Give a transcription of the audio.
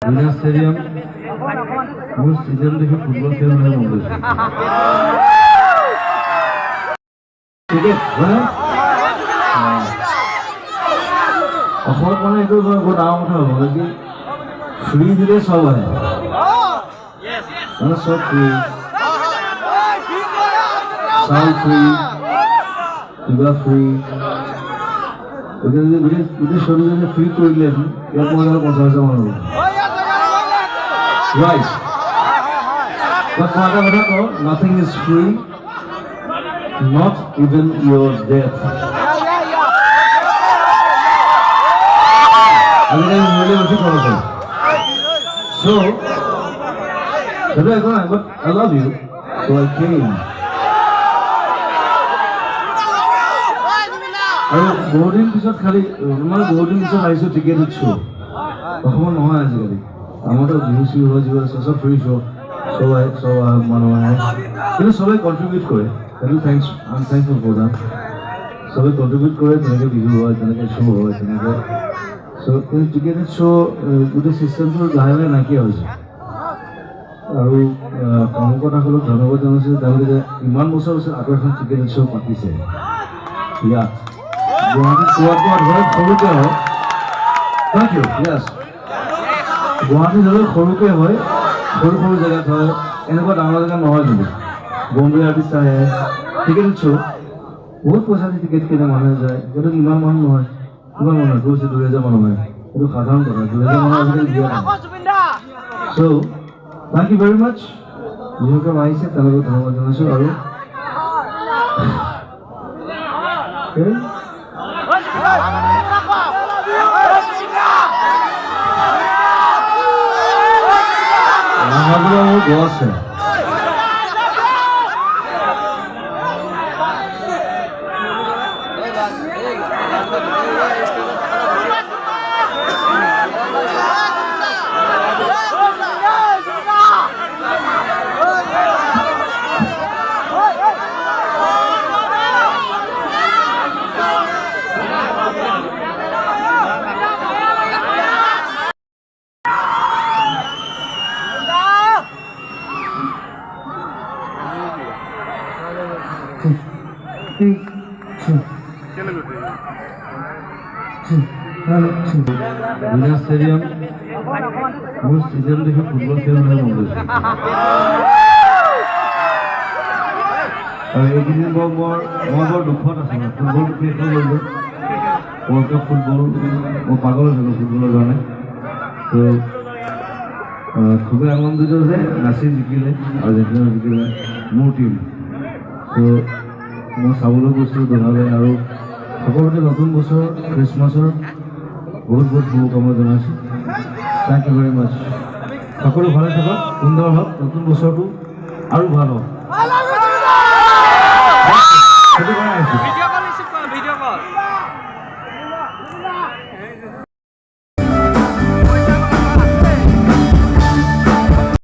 India Stadium, most stadium দেখে football খেলা মনে হচ্ছে। ঠিক আছে, মানে অসমত মানে এইটো বৰ ডাঙৰ কথা হ'ব কি ফ্ৰী দিলে সব আহে মানে সব ফ্ৰী চাউল ফ্ৰী কিবা ফ্ৰী গোটেই শরীর যদি ফ্রি করলেন ইয়াত মই 50,000 মান হ'ব রাইট বাট কথা কও nothing is free not even your death আমি মূল্য বেশি খরচ হয় so but I love you so I came আৰু বহুদিন পিছত খালি মানে বহুদিন পিছত আহিছোঁ টিকেট উঠিছোঁ অসমত নহয় আজিকালি আমাৰতো বিহু চিহু হৈ যিবোৰ আছে চব ফ্ৰী শ্ব' চব মানুহ আহে কিন্তু চবেই কণ্ট্ৰিবিউট কৰে সেইটো I am thankful for that চবেই কণ্ট্ৰিবিউট কৰে তেনেকৈ বিহু হয় তেনেকৈ শ্ব' হয় তেনেকৈ চ' কিন্তু টিকেটেড শ্ব' গোটেই ছিষ্টেমটো লাহে লাহে নাইকিয়া হৈছে আৰু কৰ্মকৰ্তাসকলক ধন্যবাদ জনাইছোঁ তেওঁলোকে ইমান বছৰ পিছত আকৌ এখন টিকেটেড শ্ব' পাতিছে ইয়াত গুৱাহাটীত কোৱাত হয় সৰুকৈ হয় থেংক ইউ য়েছ গুৱাহাটীত হ'লে সৰুকৈ হয় সৰু জেগাত হয় এনেকুৱা ডাঙৰ জেগাত নহয় কিন্তু বম্বে আৰ্টিষ্ট আহে টিকেট শ্ব' বহুত পইচা দি টিকেট কিনে মানুহে যায় কিন্তু ইমান মানুহ নহয় কিমান মানুহ গৈছে 2,000 মানুহ হয় এইটো সাধাৰণ কথা 2,000 মানুহ আজিকালি দিয়া নাই চ' থেংক ইউ ভেৰি মাছ যিসকল আহিছে তেওঁলোকক ধন্যবাদ জনাইছোঁ আৰু মোৰ গছ আছে India Stadium, most stadium দেখে ফুটবল খেলা মনে হচ্ছে আৰু এইকেইদিন মই বৰ দুখত আছোঁ ফুটবল শেষ হৈ গ'ল ৱৰ্ল্ড কাপ ফুটবল মই পাগল আছিলোঁ ফুটবলৰ কাৰণে তো খুবেই আনন্দিত যে নাচি জিকিলে আৰ্জেণ্টিনা জিকিলে মোৰ টিম তো মই চাবলৈ গৈছোঁ দোহালে আৰু সকলোতে নতুন বছৰ খ্ৰীষ্টমাছৰ বহুত শুভকামনা জনাইছোঁ থেংক ইউ ভেৰি মাছ সকলো ভালে থাকক সুন্দৰ হওক নতুন বছৰটো আৰু ভাল হওক